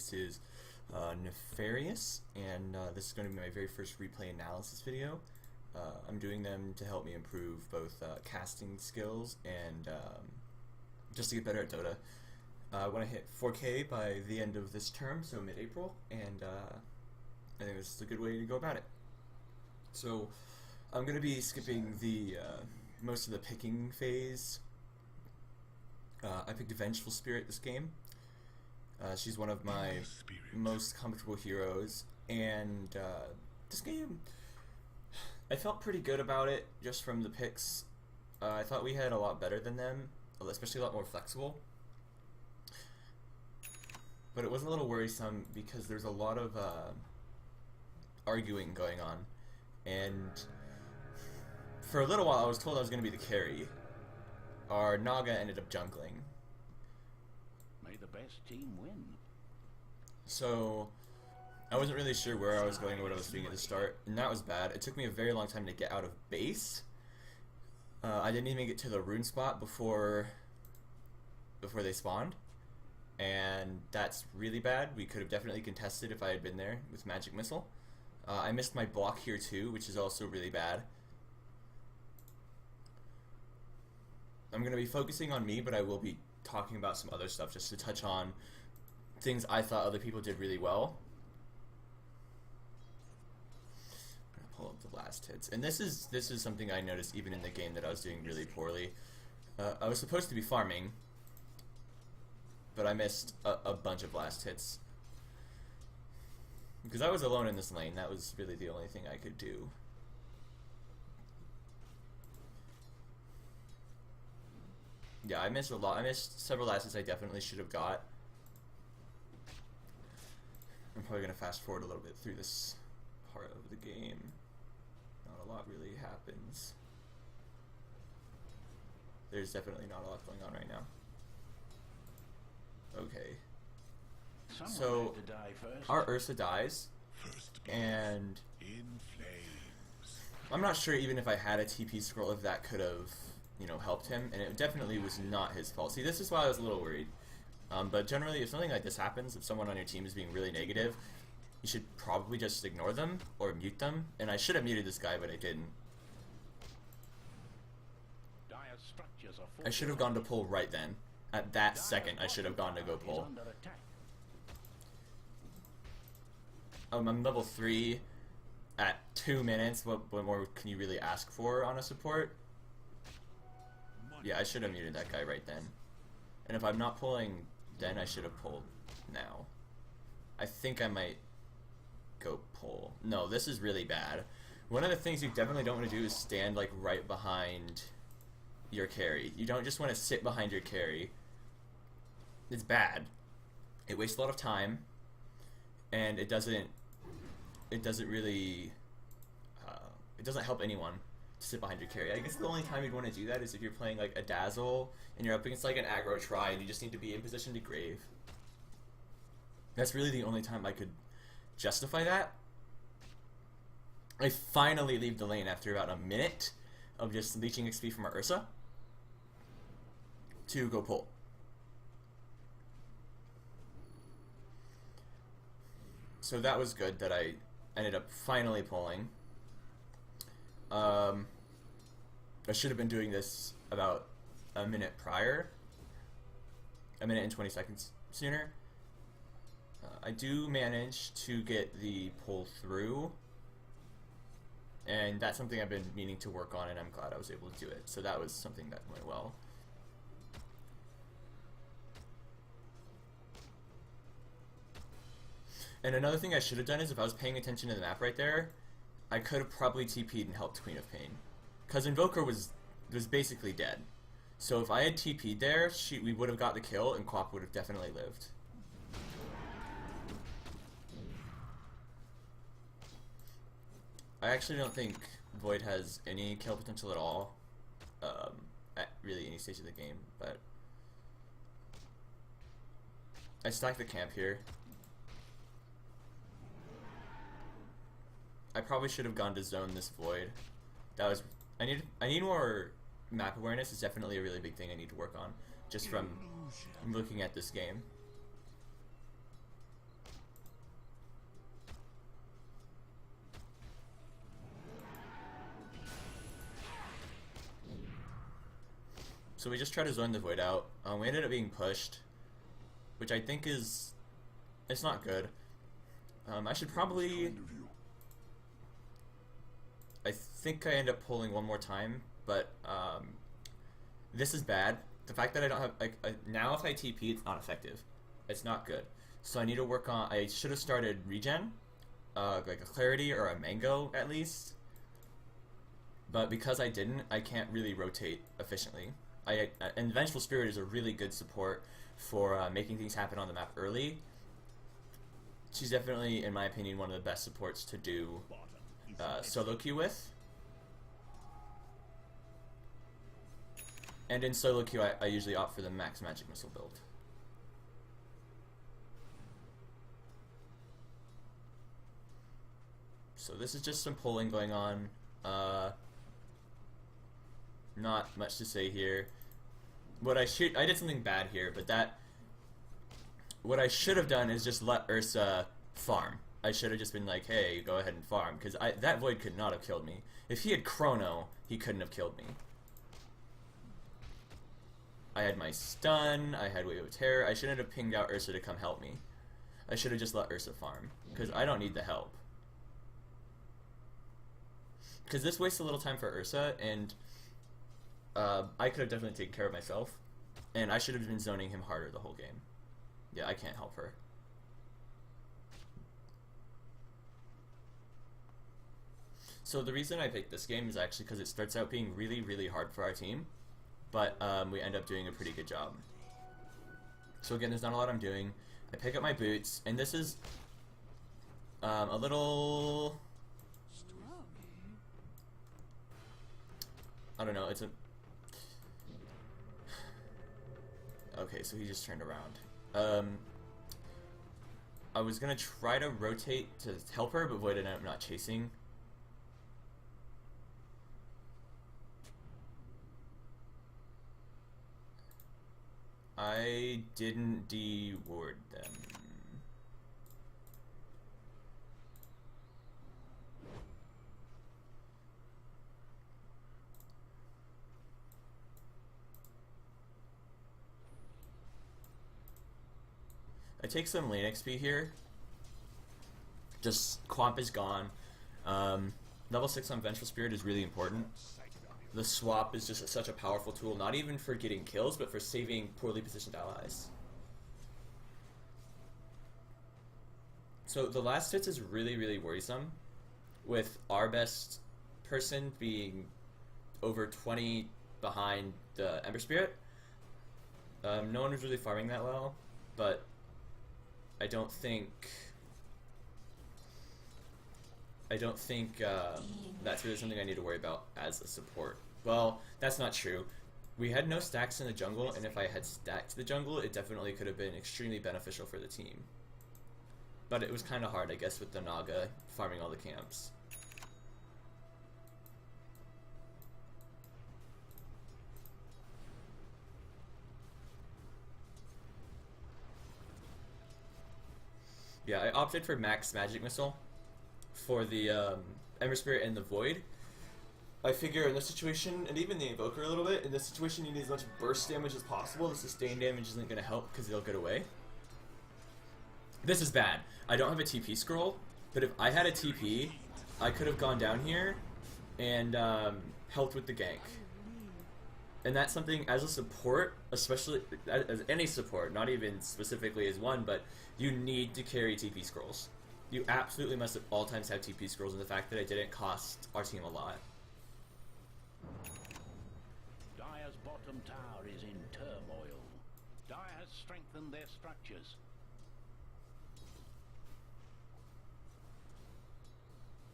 This is Nefarious, and this is going to be my very first replay analysis video. I'm doing them to help me improve both casting skills and just to get better at Dota. I want to hit 4K by the end of this term, so mid-April, and I think this is a good way to go about it. So I'm going to be skipping the most of the picking phase. I picked a Vengeful Spirit this game. She's one of my most comfortable heroes, and this game, I felt pretty good about it just from the picks. I thought we had a lot better than them, especially a lot more flexible. But it was a little worrisome because there's a lot of arguing going on, and for a little while I was told I was going to be the carry. Our Naga ended up jungling. May the best team win. So I wasn't really sure where I was going or what I was doing at the start, and that was bad. It took me a very long time to get out of base. I didn't even get to the rune spot before they spawned, and that's really bad. We could have definitely contested if I had been there with Magic Missile. I missed my block here too, which is also really bad. I'm going to be focusing on me, but I will be talking about some other stuff just to touch on things I thought other people did really well. I'm going to pull up the last hits. And this is something I noticed even in the game that I was doing really poorly. I was supposed to be farming, but I missed a bunch of last hits. Because I was alone in this lane, that was really the only thing I could do. Yeah, I missed a lot. I missed several last hits I definitely should have got. I'm probably going to fast forward a little bit through this part of the game. Not a lot really happens. There's definitely not a lot going on right now. Okay. So, our Ursa dies, and I'm not sure even if I had a TP scroll if that could have, you know, helped him, and it definitely was not his fault. See, this is why I was a little worried. But generally, if something like this happens, if someone on your team is being really negative, you should probably just ignore them or mute them. And I should have muted this guy, but I didn't. I should have gone to pull right then. At that second, I should have gone to go pull. I'm level 3 at 2 minutes. What more can you really ask for on a support? Yeah, I should have muted that guy right then. And if I'm not pulling then, I should have pulled now. I think I might go pull. No, this is really bad. One of the things you definitely don't want to do is stand like right behind your carry. You don't just want to sit behind your carry. It's bad. It wastes a lot of time, and it doesn't really it doesn't help anyone to sit behind your carry. I guess the only time you'd want to do that is if you're playing like a Dazzle and you're up against like an aggro try and you just need to be in position to grave. That's really the only time I could justify that. I finally leave the lane after about a minute of just leeching XP from our Ursa to go pull. So that was good that I ended up finally pulling. I should have been doing this about a minute prior. A minute and 20 seconds sooner. I do manage to get the pull through, and that's something I've been meaning to work on, and I'm glad I was able to do it. So that was something that went well. And another thing I should have done is if I was paying attention to the map right there, I could have probably TP'd and helped Queen of Pain. Because Invoker was basically dead. So if I had TP'd there, we would have got the kill and Quap would have definitely lived. I actually don't think Void has any kill potential at all. At really any stage of the game, but I stacked the camp here. I probably should have gone to zone this Void. That was I need more map awareness. Is definitely a really big thing I need to work on just from looking at this game. So we just try to zone the Void out. We ended up being pushed, which I think is... it's not good. I should probably... I think I end up pulling one more time, but this is bad. The fact that I don't have... now if I TP, it's not effective. It's not good. So I need to work on... I should have started regen, like a Clarity or a Mango at least. But because I didn't, I can't really rotate efficiently. And Vengeful Spirit is a really good support for making things happen on the map early. She's definitely, in my opinion, one of the best supports to do solo queue with. And in solo queue, I usually opt for the max magic missile build. So this is just some pulling going on. Not much to say here. I did something bad here, but what I should have done is just let Ursa farm. I should have just been like, hey, go ahead and farm, because that Void could not have killed me. If he had Chrono, he couldn't have killed me. I had my stun, I had Wave of Terror. I shouldn't have pinged out Ursa to come help me. I should have just let Ursa farm, because I don't need the help. Because this wastes a little time for Ursa, and I could have definitely taken care of myself, and I should have been zoning him harder the whole game. Yeah, I can't help her. So the reason I picked this game is actually because it starts out being really, really hard for our team, but we end up doing a pretty good job. So again, there's not a lot I'm doing. I pick up my boots, and this is a little... I don't know, it's a... Okay, so he just turned around. I was gonna try to rotate to help her, but Void ended up not chasing. I didn't de-ward them. I take some lane XP here. Just Quamp is gone. Level 6 on Vengeful Spirit is really important. The swap is just such a powerful tool, not even for getting kills, but for saving poorly positioned allies. So the last hits is really, really worrisome, with our best person being over 20 behind the Ember Spirit. No one was really farming that well, but I don't think that's really something I need to worry about as a support. Well, that's not true. We had no stacks in the jungle, and if I had stacked the jungle, it definitely could have been extremely beneficial for the team. But it was kind of hard, I guess, with the Naga farming all the camps. Yeah, I opted for max magic missile for the Ember Spirit and the Void. I figure in this situation, and even the Invoker a little bit, in this situation you need as much burst damage as possible. The sustain damage isn't going to help because they'll get away. This is bad. I don't have a TP scroll, but if I had a TP, I could have gone down here and helped with the gank. And that's something, as a support, especially as any support, not even specifically as one, but you need to carry TP scrolls. You absolutely must at all times have TP scrolls, and the fact that it didn't cost our team a lot. Dire's bottom tower is in turmoil. Dire has strengthened their structures.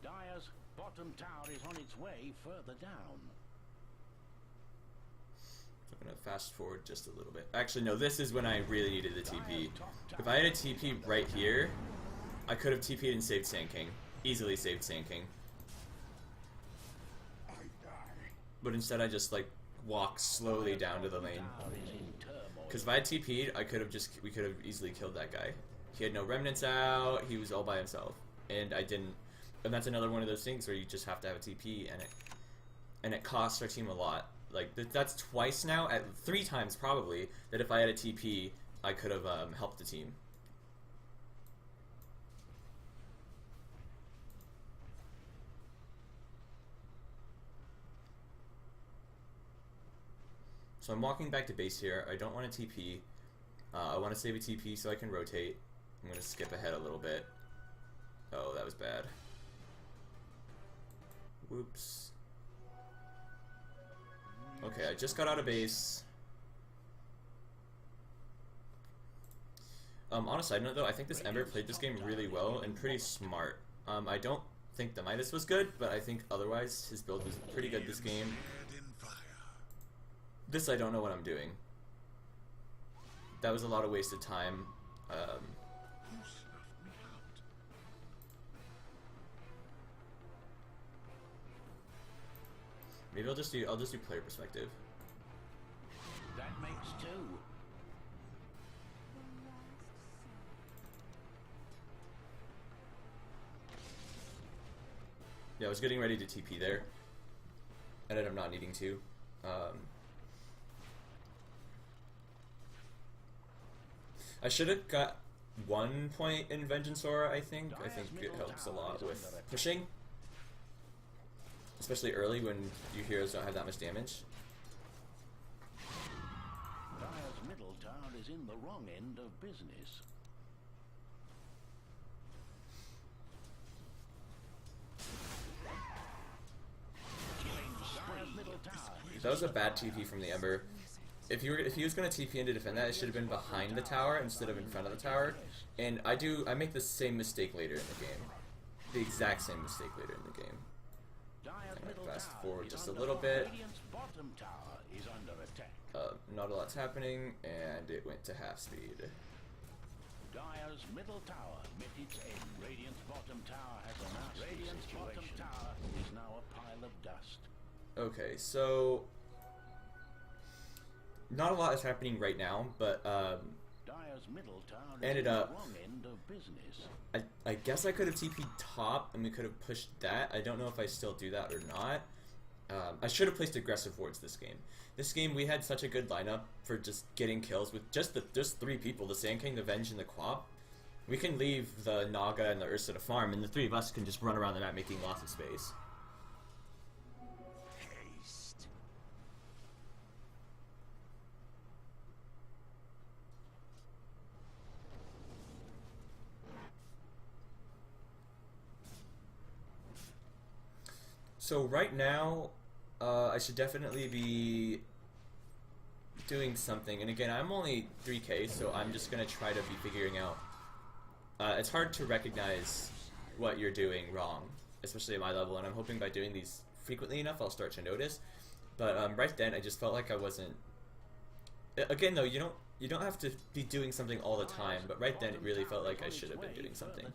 Dire's bottom tower is on its way further down. I'm going to fast forward just a little bit. Actually, no, this is when I really needed the TP. If I had a TP right here, I could have TP'd and saved Sand King. Easily saved Sand King. But instead I just, like, walked slowly down to the lane. Because if I had TP'd, we could have easily killed that guy. He had no remnants out, he was all by himself. And I didn't... And that's another one of those things where you just have to have a TP, and it costs our team a lot. Like, that's twice now, at 3 times probably, that if I had a TP, I could have helped the team. So I'm walking back to base here. I don't want a TP. I want to save a TP so I can rotate. I'm going to skip ahead a little bit. Oh, that was bad. Whoops. Okay, I just got out of base. On a side note though, I think this Ember played this game really well and pretty smart. I don't think the Midas was good, but I think otherwise his build was pretty good this game. This I don't know what I'm doing. That was a lot of wasted time. Maybe I'll just do player perspective. That makes 2. Yeah, I was getting ready to TP there. I ended up not needing to. I should have got 1 point in Vengeance Aura, I think. I think it helps a lot with pushing. Especially early when your heroes don't have that much damage. Dire's middle tower is in the wrong end of business. That was a bad TP from the Ember. If he was going to TP in to defend that, it should have been behind the tower instead of in front of the tower. And I make the same mistake later in the game. The exact same mistake later in the game. I'm going to fast forward just a little bit. Not a lot's happening, and it went to half speed. Dire's middle tower met its end. Radiant's bottom tower has a nasty Radiant's bottom tower is now a pile of dust. Okay, so not a lot is happening right now, but Dire's middle tower ended is up. the wrong end of business. I guess I could have TP'd top, and we could have pushed that. I don't know if I still do that or not. I should have placed aggressive wards this game. This game, we had such a good lineup for just getting kills with just 3 people, the Sand King, the Venge, and the Quap. We can leave the Naga and the Ursa to farm, and the 3 of us can just run around the map making lots of space. So right now, I should definitely be doing something. And again, I'm only 3K, so I'm just going to try to be figuring out. It's hard to recognize what you're doing wrong, especially at my level, and I'm hoping by doing these frequently enough, I'll start to notice. But right then, I just felt like I wasn't... Again, though, you don't have to be doing something all the time, but right then it really felt like I should have been doing something.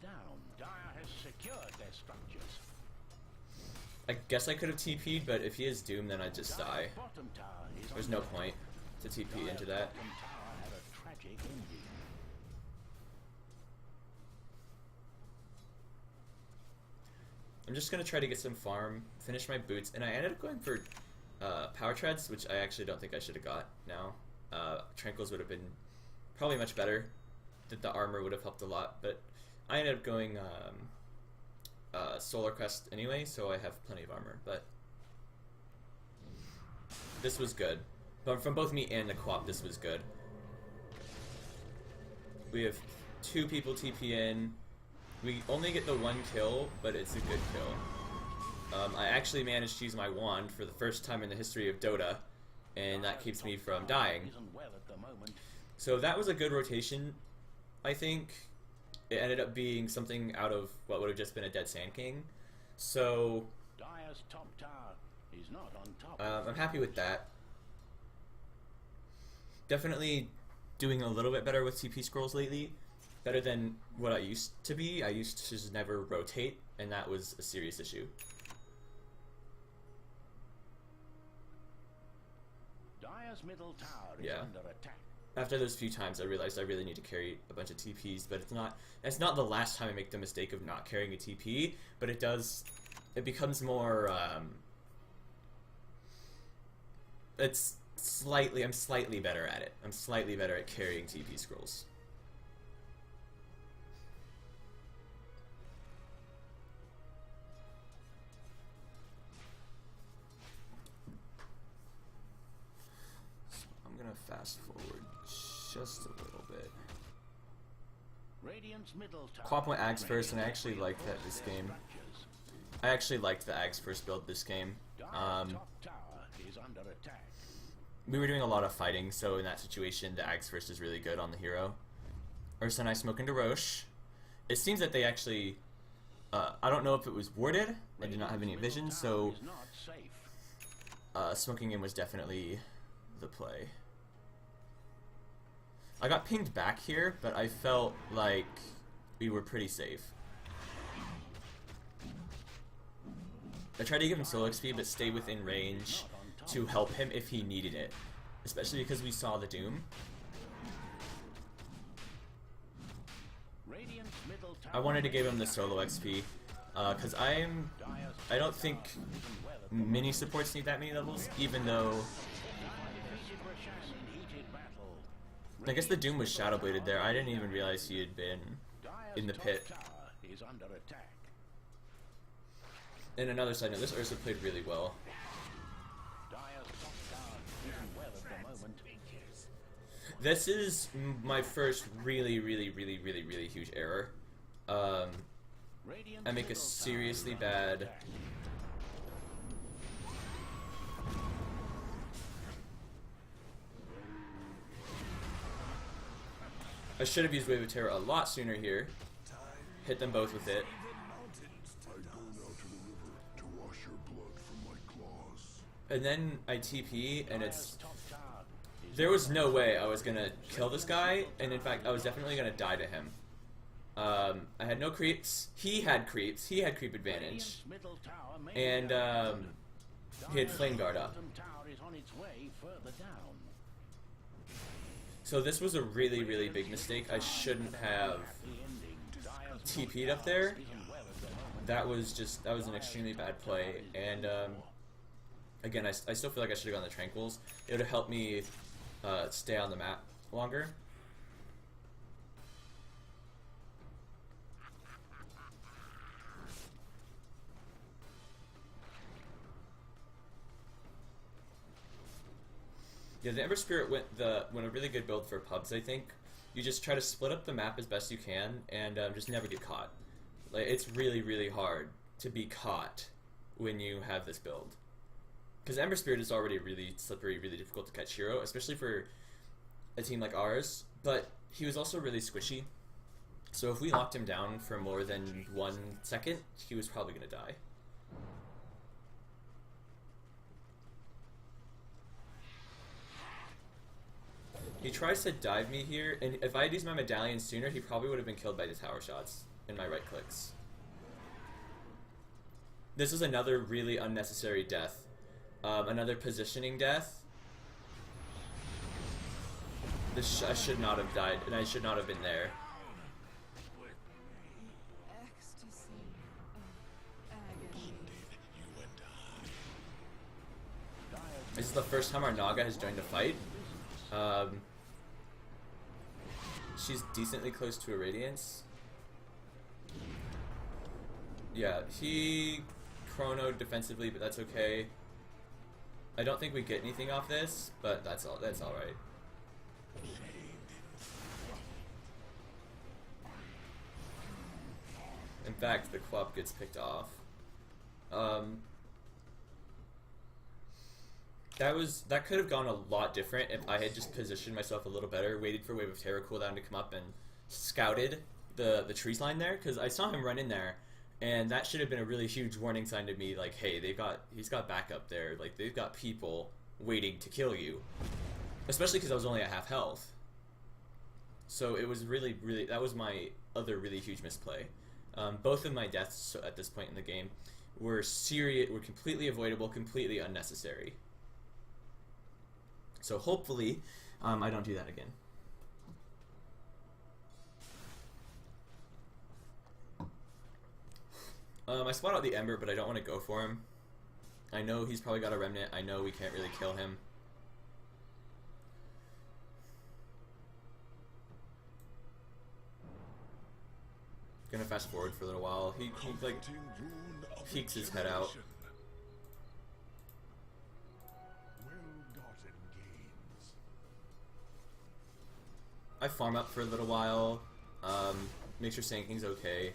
I guess I could have TP'd, but if he is doomed, then I'd just die. There's no point to TP into that. I'm just going to try to get some farm, finish my boots, and I ended up going for power treads, which I actually don't think I should have got now. Tranquils would have been probably much better. The armor would have helped a lot, but I ended up going Solar Crest anyway, so I have plenty of armor, but this was good. But from both me and the Quap, this was good. We have 2 people TP in. We only get the 1 kill, but it's a good kill. I actually managed to use my wand for the first time in the history of Dota, and that keeps me from dying. So that was a good rotation, I think. It ended up being something out of what would have just been a dead Sand King. So Dire's top tower is not on top. I'm happy with that. Definitely doing a little bit better with TP scrolls lately. Better than what I used to be. I used to just never rotate, and that was a serious issue. Dire's middle tower is under attack. After those few times, I realized I really need to carry a bunch of TPs, but it's not the last time I make the mistake of not carrying a TP, but it becomes more, I'm slightly better at it. I'm slightly better at carrying TP scrolls. So I'm gonna fast forward just a little bit. Quap went Ags first, and I actually liked that this game. I actually liked the Ags first build this game. We were doing a lot of fighting, so in that situation, the Ags first is really good on the hero. Ursa and I smoke into Roche. It seems that they actually... I don't know if it was warded. I did not have any vision, so... smoking in was definitely the play. I got pinged back here, but I felt like we were pretty safe. I tried to give him solo XP, but stay within range to help him if he needed it. Especially because we saw the Doom. I wanted to give him the solo XP, because I don't think mini supports need that many levels, even though... I guess the Doom was shadow bladed there. I didn't even realize he had been in the pit. And another side note, this Ursa played really well. This is my first really huge error. I make a seriously bad... I should have used Wave of Terror a lot sooner here. Hit them both with it. And then I TP, and it's... There was no way I was gonna kill this guy, and in fact, I was definitely gonna die to him. I had no creeps. He had creeps. He had creep advantage. And, he had Flame Guard up. So this was a really big mistake. I shouldn't have TP'd up there. That was an extremely bad play. And, again, I still feel like I should have gone the Tranquils. It would have helped me stay on the map longer. Yeah, the Ember Spirit went a really good build for pubs, I think. You just try to split up the map as best you can and just never get caught. Like, it's really hard to be caught when you have this build. Because Ember Spirit is already really slippery, really difficult to catch hero, especially for a team like ours. But he was also really squishy. So if we locked him down for more than 1 second, he was probably going to die. He tries to dive me here, and if I had used my medallion sooner, he probably would have been killed by the tower shots and my right clicks. This is another really unnecessary death. Another positioning death. I should not have died, and I should not have been there. This is the first time our Naga has joined a fight. She's decently close to a Radiance. Yeah, he chronoed defensively, but that's okay. I don't think we get anything off this, but that's all right. In fact, the club gets picked off. That could have gone a lot different if I had just positioned myself a little better, waited for Wave of Terror cooldown to come up, and scouted the trees line there, because I saw him run in there, and that should have been a really huge warning sign to me, like, hey, he's got backup there, like, they've got people waiting to kill you. Especially because I was only at half health. So it was really, that was my other really huge misplay. Both of my deaths at this point in the game were completely avoidable, completely unnecessary. So hopefully, I don't do that again. I spot out the Ember, but I don't want to go for him. I know he's probably got a Remnant. I know we can't really kill him. Gonna fast forward for a little while. He like peeks his head out. I farm up for a little while. Make sure Sand okay.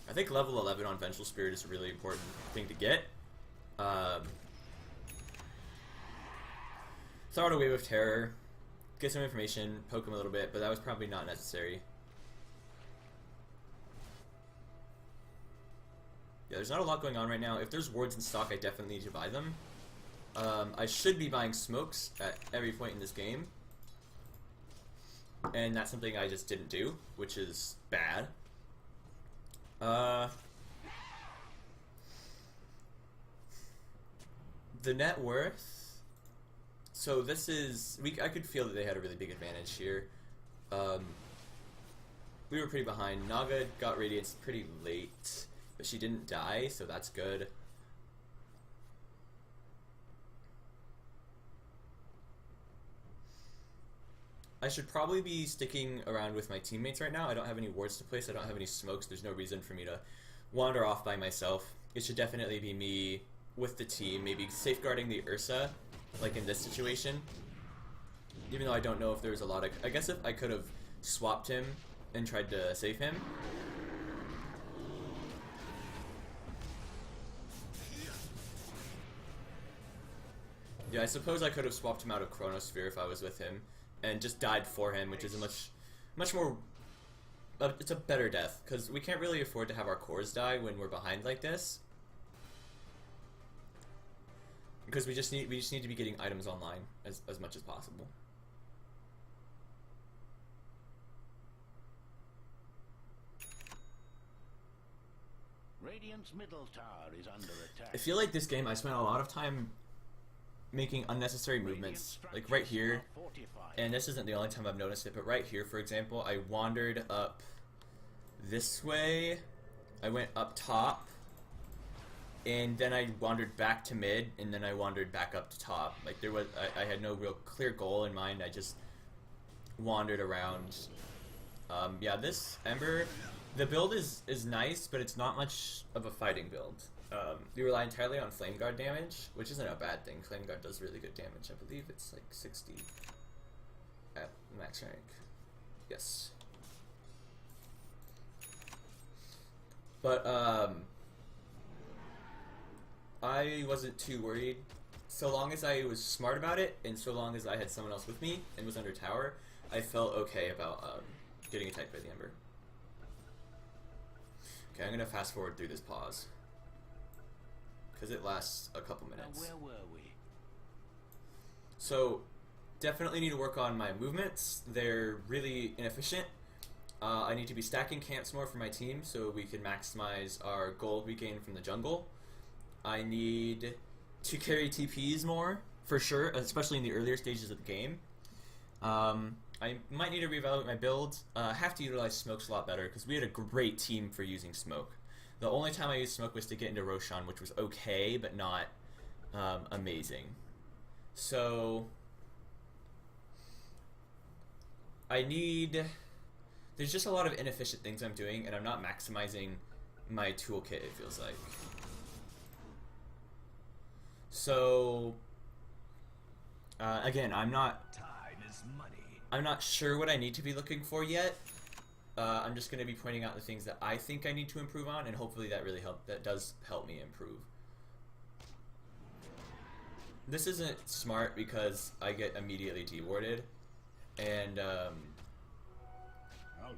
I think level 11 on Vengeful Spirit is a really important thing to get. Throw out a Wave of Terror, get some information, poke him a little bit, but that was probably not necessary. Yeah, there's not a lot going on right now. If there's wards in stock, I definitely need to buy them. I should be buying smokes at every point in this game. And that's something I just didn't do, which is bad. The net worth. So this is... I could feel that they had a really big advantage here. We were pretty behind. Naga got Radiance pretty late, but she didn't die, so that's good. I should probably be sticking around with my teammates right now. I don't have any wards to place. I don't have any smokes. There's no reason for me to wander off by myself. It should definitely be me with the team, maybe safeguarding the Ursa, like in this situation. Even though I don't know if there's a lot of... I guess if I could have swapped him and tried to save him. Yeah, I suppose I could have swapped him out of Chronosphere if I was with him, and just died for him, which is a much more... it's a better death, because we can't really afford to have our cores die when we're behind like this. Because we just need to be getting items online as much as possible. Radiant's middle tower is under attack. I feel like this game I spent a lot of time making unnecessary movements, like right here, and this isn't the only time I've noticed it, but right here, for example, I wandered up this way, I went up top, and then I wandered back to mid, and then I wandered back up to top. Like there was, I had no real clear goal in mind. I just wandered around. Yeah, this Ember, the build is nice, but it's not much of a fighting build. You rely entirely on Flame Guard damage, which isn't a bad thing. Flame Guard does really good damage. I believe it's like 60 at max rank. Yes. But I wasn't too worried. So long as I was smart about it, and so long as I had someone else with me and was under tower, I felt okay about getting attacked by the Ember. Okay, I'm gonna fast forward through this pause, because it lasts a couple minutes. Where were we? So, definitely need to work on my movements. They're really inefficient. I need to be stacking camps more for my team so we can maximize our gold we gain from the jungle. I need to carry TPs more, for sure, especially in the earlier stages of the game. I might need to reevaluate my build. I have to utilize smokes a lot better, because we had a great team for using smoke. The only time I used smoke was to get into Roshan, which was okay, but not amazing. So I need... There's just a lot of inefficient things I'm doing, and I'm not maximizing my toolkit, it feels like. So again, I'm not sure what I need to be looking for yet. I'm just going to be pointing out the things that I think I need to improve on, and hopefully that does help me improve. This isn't smart because I get immediately dewarded, and I'll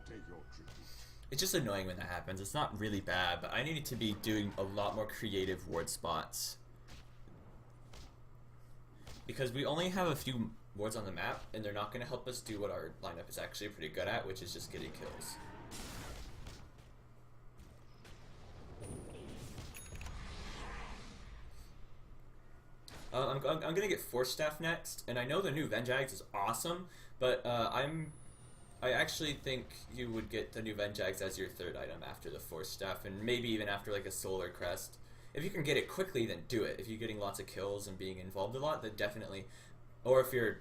take your tribute. It's just annoying when that happens. It's not really bad, but I needed to be doing a lot more creative ward spots, because we only have a few wards on the map, and they're not going to help us do what our lineup is actually pretty good at, which is just getting kills. I'm going to get Force Staff next, and I know the new Venjags is awesome, but I actually think you would get the new Venjags as your third item after the Force Staff, and maybe even after like a Solar Crest. If you can get it quickly, then do it. If you're getting lots of kills and being involved a lot, then definitely. Or if you're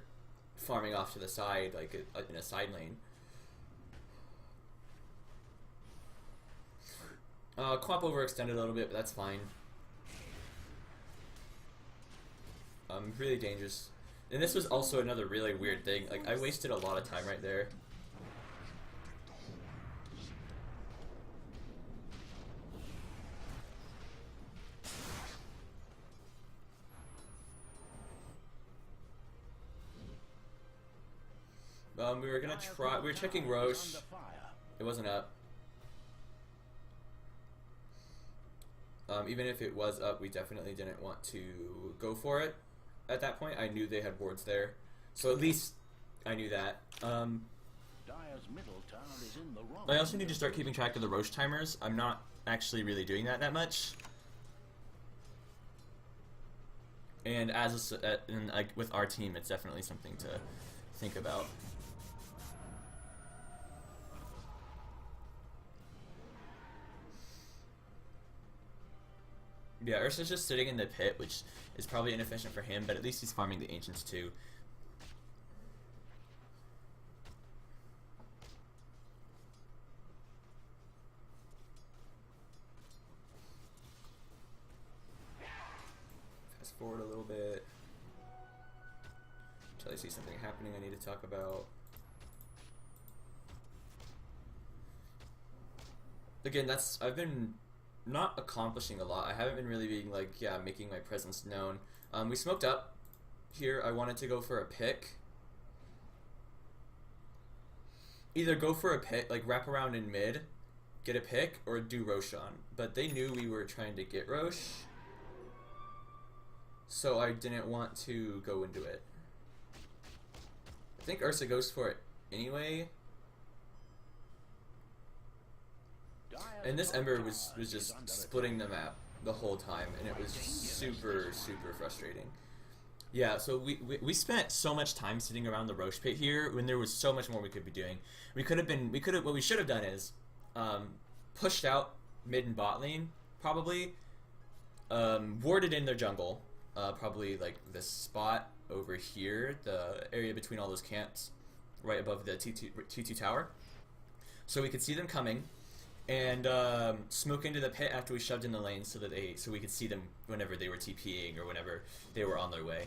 farming off to the side, like in a side lane. Quap overextended a little bit, but that's fine. Really dangerous. And this was also another really weird thing. Like, I wasted a lot of time right there. We were gonna try. We were checking Roche. It wasn't up. Even if it was up, we definitely didn't want to go for it at that point. I knew they had wards there, so at least I knew that. I also need to start keeping track of the Roche timers. I'm not actually really doing that much. And like with our team, it's definitely something to think about. Yeah, Ursa's just sitting in the pit, which is probably inefficient for him, but at least he's farming the Ancients too. Fast forward a little bit until I see something happening I need to talk about. Again, I've been not accomplishing a lot. I haven't been really being like, yeah, making my presence known. We smoked up here. I wanted to go for a pick. Either go for a pick, like wrap around in mid, get a pick, or do Roshan. But they knew we were trying to get Roche, so I didn't want to go into it. I think Ursa goes for it anyway. And this Ember was just splitting the map the whole time, and it was super frustrating. Yeah, so we spent so much time sitting around the Roche pit here when there was so much more we could be doing. What we should have done is pushed out mid and bot lane, probably warded in their jungle, probably like this spot over here, the area between all those camps, right above the T2 tower, so we could see them coming. And smoke into the pit after we shoved in the lane so we could see them whenever they were TPing or whenever they were on their way.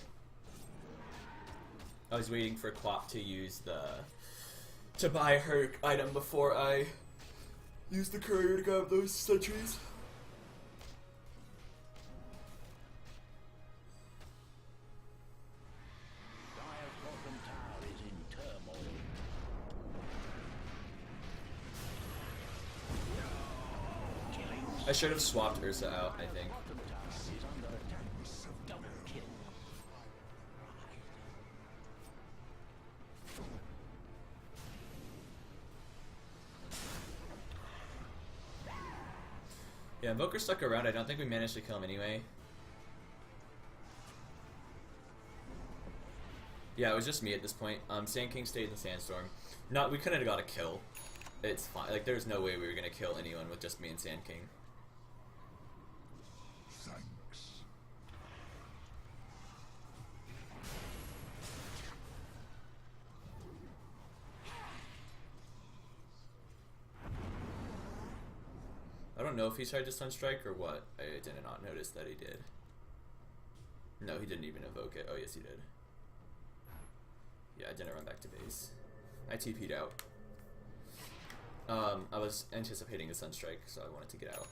I was waiting for Quap to use to buy her item before I used the courier to grab those sentries. I should have swapped Ursa out, I think. Yeah, Invoker stuck around. I don't think we managed to kill him anyway. Yeah, it was just me at this point. Sand King stayed in the Sandstorm. We couldn't have got a kill. It's fine. Like, there's no way we were gonna kill anyone with just me and Sand King. I don't know if he tried to Sunstrike or what. I did not notice that he did. No, he didn't even invoke it. Oh, yes, he did. Yeah, I didn't run back to base. I TP'd out. I was anticipating a Sunstrike, so I wanted to get out.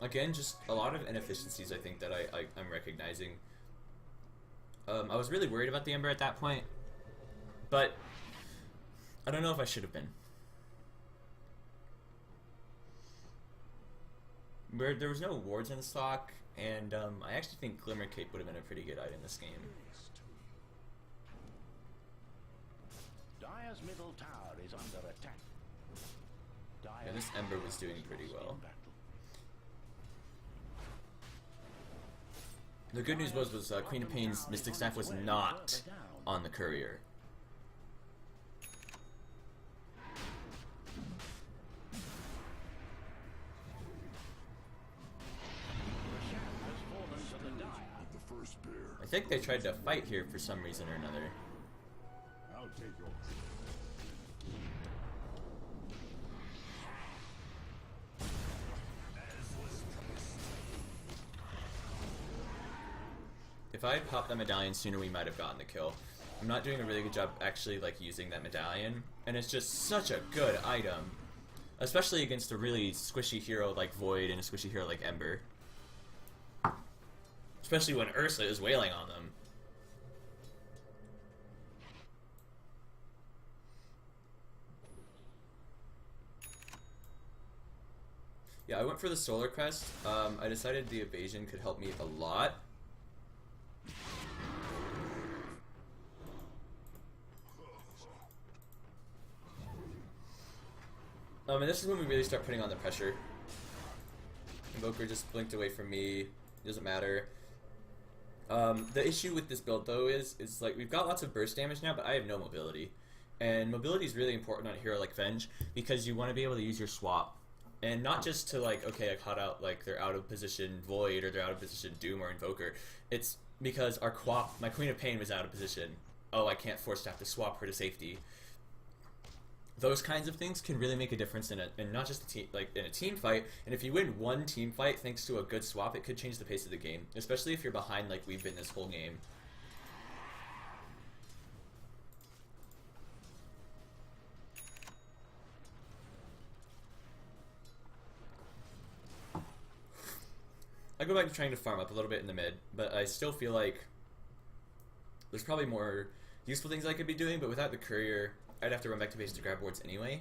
Again, just a lot of inefficiencies, I think, that I'm recognizing. I was really worried about the Ember at that point, but I don't know if I should have been. There was no wards in stock, and I actually think Glimmer Cape would have been a pretty good item this game. Dire's middle tower is under attack. Yeah, this Ember was doing pretty well. The good news was Queen of Pain's Mystic Staff was not on the courier. I think they tried to fight here for some reason or another. I'll take your If I had popped that medallion sooner, we might have gotten the kill. I'm not doing a really good job actually like using that medallion, and it's just such a good item, especially against a really squishy hero like Void and a squishy hero like Ember. Especially when Ursa is wailing on them. Yeah, I went for the Solar Crest. I decided the evasion could help me a lot. And this is when we really start putting on the pressure. Invoker just blinked away from me. It doesn't matter. The issue with this build though is like we've got lots of burst damage now, but I have no mobility. And mobility is really important on a hero like Venge because you want to be able to use your swap. And not just to like, okay, I caught out like they're out of position Void or they're out of position Doom or Invoker. It's because our Quap, my Queen of Pain was out of position. Oh, I can't force staff to swap her to safety. Those kinds of things can really make a difference in not just a team, like in a team fight. And if you win one team fight thanks to a good swap, it could change the pace of the game, especially if you're behind like we've been this whole game. I go back to trying to farm up a little bit in the mid, but I still feel like there's probably more useful things I could be doing, but without the courier, I'd have to run back to base to grab wards anyway.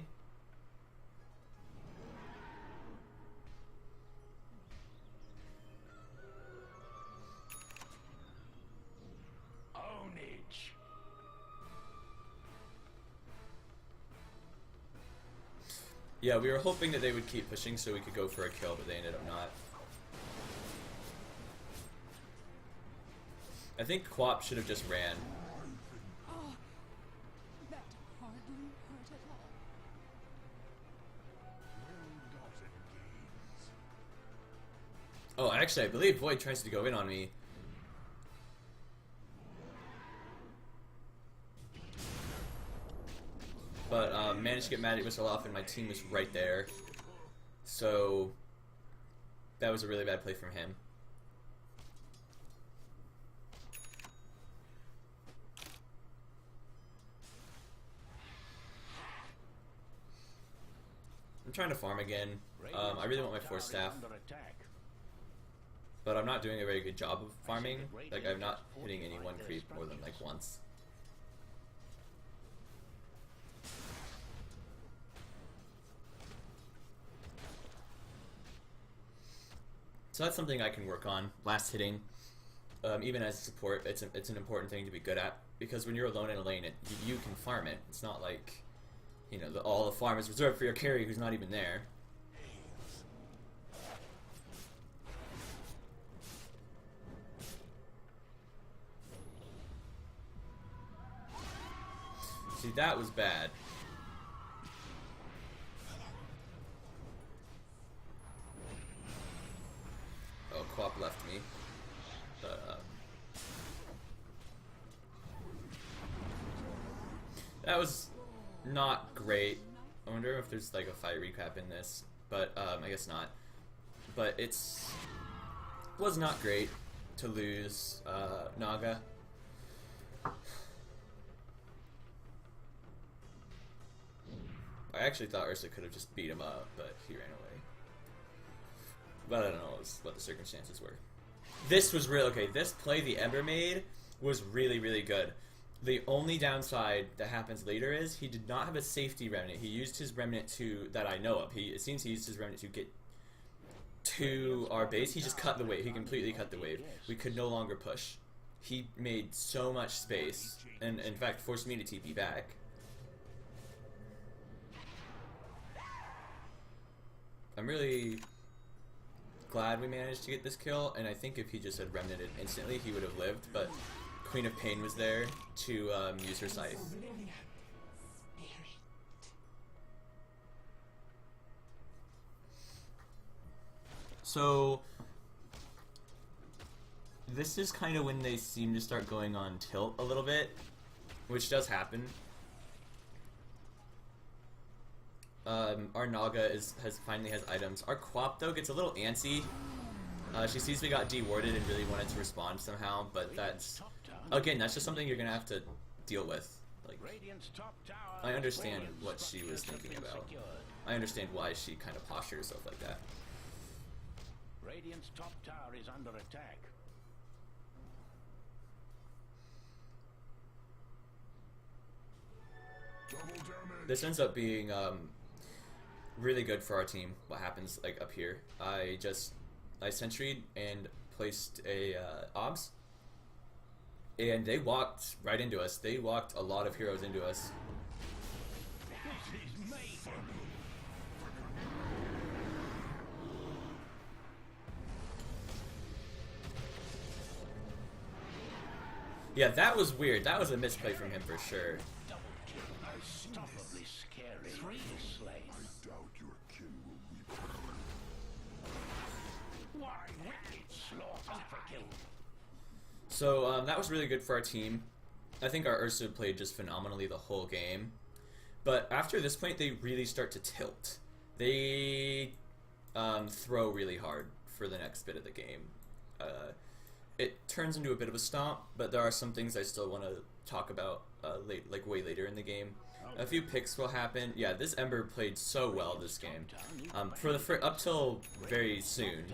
Ownage. Yeah, we were hoping that they would keep pushing so we could go for a kill, but they ended up not. I think Quap should have just ran. Oh, that hardly hurt at all. Oh, actually, I believe Void tries to go in on me. But managed to get Magic Missile off, and my team was right there. So that was a really bad play from him. I'm trying to farm again. I really want my Force Staff, but I'm not doing a very good job of farming. Like, I'm not hitting any one creep more than like once. So that's something I can work on. Last hitting, even as support, it's an important thing to be good at, because when you're alone in a lane, you can farm it. It's not like, you know, all the farm is reserved for your carry who's not even there. See, that was bad. Oh, Quap left me. But, that was not great. I wonder if there's like a fight recap in this, but I guess not. But was not great to lose Naga. I actually thought Ursa could have just beat him up, but he ran away. But I don't know what the circumstances were. This was real. Okay, this play the Ember made was really, really good. The only downside that happens later is he did not have a safety remnant. He used his remnant that I know of. It seems he used his remnant to get to our base. He just cut the wave. He completely cut the wave. We could no longer push. He made so much space, and in fact forced me to TP back. I'm really glad we managed to get this kill, and I think if he just had remnanted instantly, he would have lived, but Queen of Pain was there to use her scythe. So this is kind of when they seem to start going on tilt a little bit, which does happen. Our Naga finally has items. Our Quap though gets a little antsy She sees we got dewarded and really wanted to respond somehow, but that's, again, that's just something you're gonna have to deal with. Like, I understand what she was thinking about. I understand why she kind of postured herself like that. Radiant's top tower is under attack. This ends up being really good for our team. What happens like up here? I sentryed and placed a obs, and they walked right into us. They walked a lot of heroes into us. Yeah, that was weird. That was a misplay from him for sure. Unstoppably scary. 3 slain. I doubt your kin will weep. Why, wicked slaughter for kill. So that was really good for our team. I think our Ursa played just phenomenally the whole game. But after this point, they really start to tilt. They throw really hard for the next bit of the game. It turns into a bit of a stomp, but there are some things I still want to talk about way later in the game. A few picks will happen. Yeah, this Ember played so well this game. Up till very soon.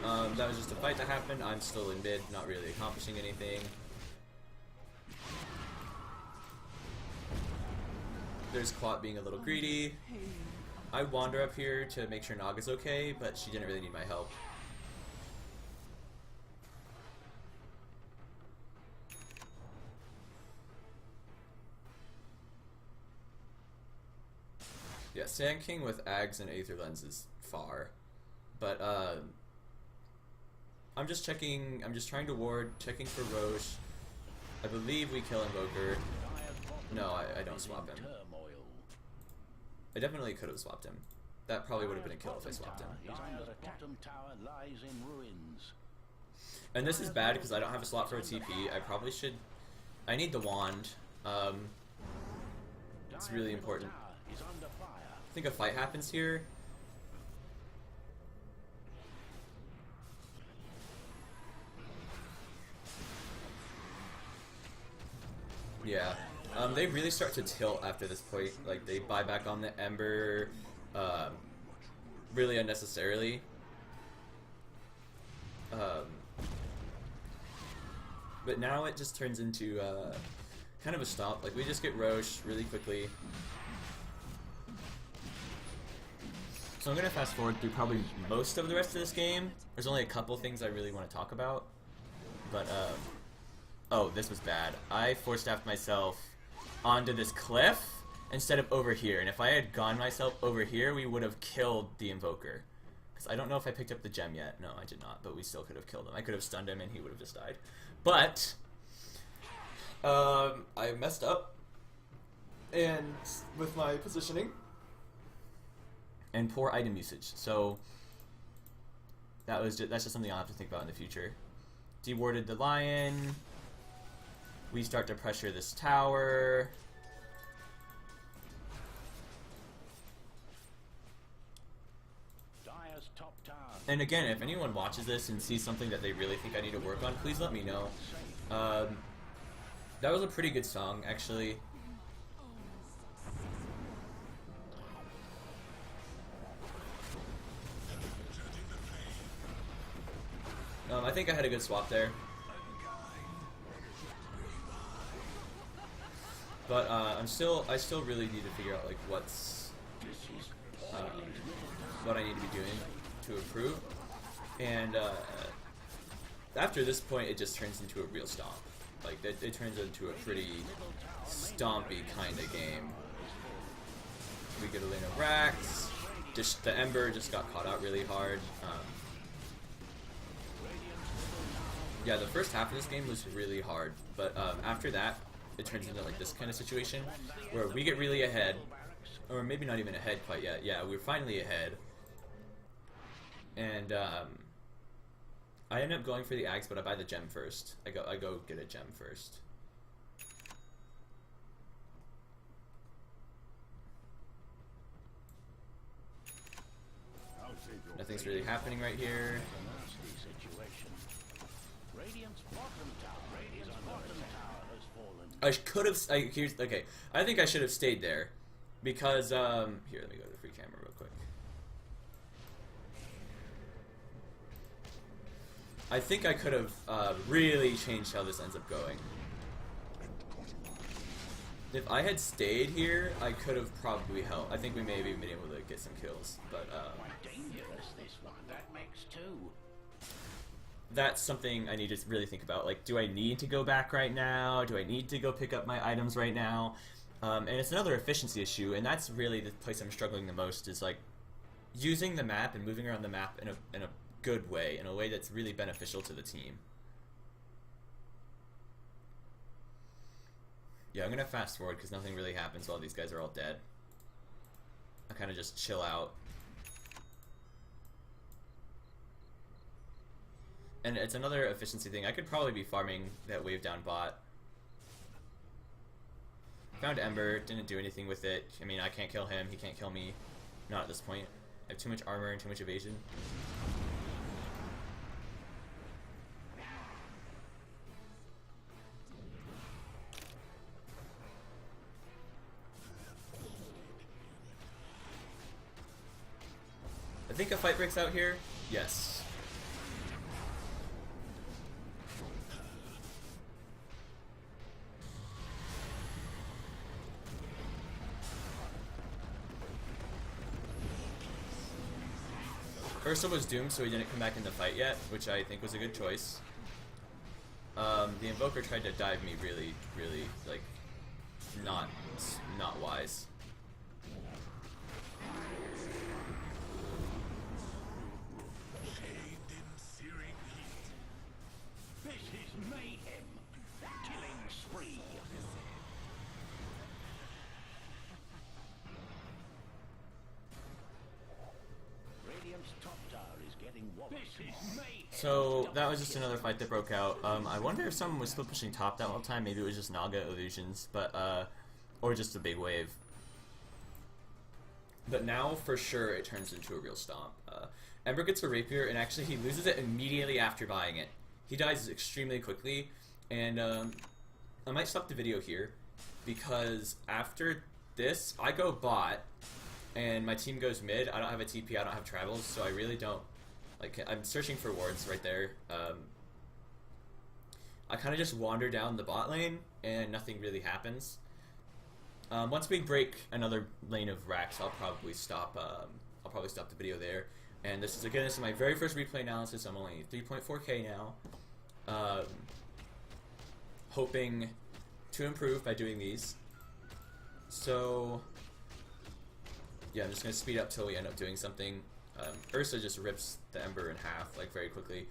That was just a fight that happened. I'm still in mid, not really accomplishing anything. There's Quat being a little greedy. I wander up here to make sure Naga's okay, but she didn't really need my help. Yeah, Sand King with Ags and Aether Lens is far. But, I'm just checking, I'm just trying to ward, checking for Roche. I believe we kill Invoker. No, I don't swap him. I definitely could have swapped him. That probably would have been a kill if I swapped him. And this is bad because I don't have a slot for a TP. I probably should... I need the wand. It's really important. I think a fight happens here. Yeah. They really start to tilt after this point. Like, they buy back on the Ember really unnecessarily. But now it just turns into kind of a stomp. Like, we just get Roche really quickly. So I'm going to fast forward through probably most of the rest of this game. There's only a couple things I really want to talk about. But, oh, this was bad. I force-staffed myself onto this cliff instead of over here. And if I had gone myself over here, we would have killed the Invoker. Because I don't know if I picked up the gem yet. No, I did not, but we still could have killed him. I could have stunned him and he would have just died. But I messed up and with my positioning and poor item usage. So that's just something I'll have to think about in the future. Dewarded the lion. We start to pressure this tower. And again, if anyone watches this and sees something that they really think I need to work on, please let me know. That was a pretty good song, actually. I think I had a good swap there. But I still really need to figure out like what I need to be doing to improve. And after this point, it just turns into a real stomp. Like it turns into a pretty stompy kind of game. We get a lane of racks. Just the Ember just got caught out really hard. Yeah, the first half of this game was really hard, but after that, it turns into like this kind of situation where we get really ahead, or maybe not even ahead quite yet. Yeah, we're finally ahead, and I end up going for the Ags, but I buy the gem first. I go get a gem first. nothing's really happening right here. Nasty situation. Radiant's bottom tower has fallen. I could have. Here's okay. I think I should have stayed there, because here, let me go to the free camera real quick. I think I could have really changed how this ends up going. If I had stayed here, I could have probably helped. I think we may have even been able to get some kills, but Quite dangerous, this one. That makes two. that's something I need to really think about. Like, do I need to go back right now? Do I need to go pick up my items right now? And it's another efficiency issue, and that's really the place I'm struggling the most, is like using the map and moving around the map in a good way, in a way that's really beneficial to the team. Yeah, I'm gonna fast forward because nothing really happens while these guys are all dead. I kind of just chill out. And it's another efficiency thing. I could probably be farming that wave down bot. Found Ember, didn't do anything with it. I mean, I can't kill him, he can't kill me. Not at this point. I have too much armor and too much evasion. I think a fight breaks out here. Yes. Ursa was doomed, so he didn't come back in the fight yet, which I think was a good choice. The Invoker tried to dive me really, like, not wise. This is mayhem. Killing spree. Radiant's top tower is getting walloped. This is mayhem. So that was just another fight that broke out. I wonder if someone was still pushing top that whole time. Maybe it was just Naga illusions, but or just a big wave. But now for sure it turns into a real stomp. Ember gets a rapier, and actually he loses it immediately after buying it. He dies extremely quickly, and I might stop the video here because after this I go bot and my team goes mid. I don't have a TP, I don't have travels, so I really don't. Like, I'm searching for wards right there. I kind of just wander down the bot lane, and nothing really happens. Once we break another lane of racks, I'll probably stop. I'll probably stop the video there. And this is my very first replay analysis. I'm only 3.4K now. Hoping to improve by doing these. So yeah, I'm just gonna speed up till we end up doing something. Ursa just rips the Ember in half, like, very quickly.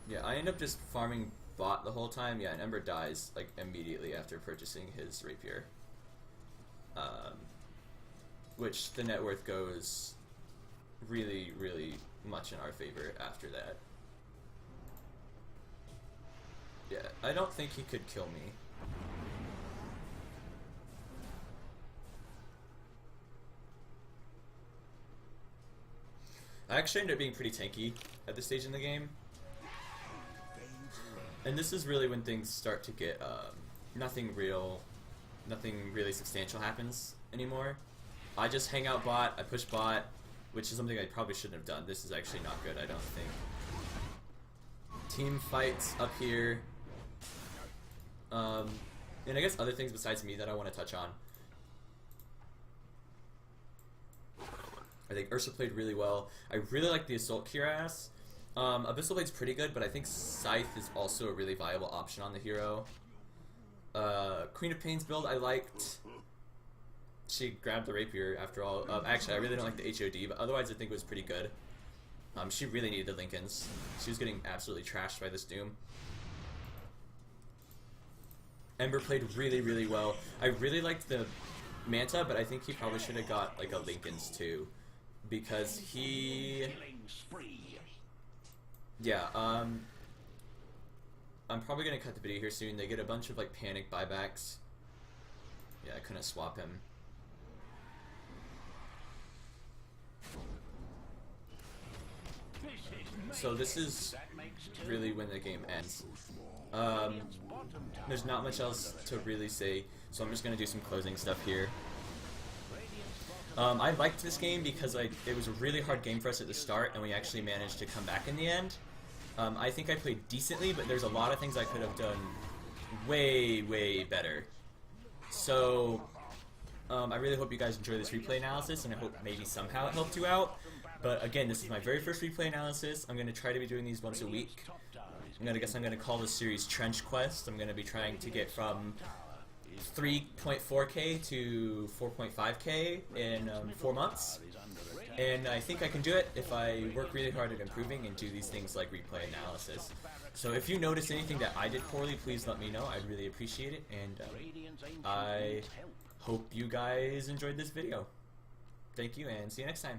Yeah, I end up just farming bot the whole time. Yeah, and Ember dies, like, immediately after purchasing his rapier. Which the net worth goes really, really much in our favor after that. Yeah, I don't think he could kill me. I actually ended up being pretty tanky at this stage in the game. And this is really when things start to get, nothing really substantial happens anymore. I just hang out bot, I push bot, which is something I probably shouldn't have done. This is actually not good, I don't think. Team fights up here. And I guess other things besides me that I want to touch on. I think Ursa played really well. I really like the Assault Cuirass. Abyssal Blade's pretty good, but I think Scythe is also a really viable option on the hero. Queen of Pain's build I liked. She grabbed the rapier after all. Actually, I really don't like the HOD, but otherwise I think it was pretty good. She really needed the Lincolns. She was getting absolutely trashed by this Doom. Ember played really, really well. I really liked the Manta, but I think he probably should have got like a Lincoln's too. Because he... Yeah, I'm probably going to cut the video here soon. They get a bunch of like panic buybacks. Yeah, I couldn't swap him. So this is really when the game ends. There's not much else to really say, so I'm just going to do some closing stuff here. I liked this game because it was a really hard game for us at the start, and we actually managed to come back in the end. I think I played decently, but there's a lot of things I could have done way, way better. So, I really hope you guys enjoy this replay analysis, and I hope maybe somehow it helped you out. But again, this is my very first replay analysis. I'm going to try to be doing these once a week. I guess I'm going to call this series Trenchquest. I'm going to be trying to get from 3.4k to 4.5k in 4 months. And I think I can do it if I work really hard at improving and do these things like replay analysis. So if you notice anything that I did poorly, please let me know. I'd really appreciate it. And I hope you guys enjoyed this video. Thank you, and see you next time.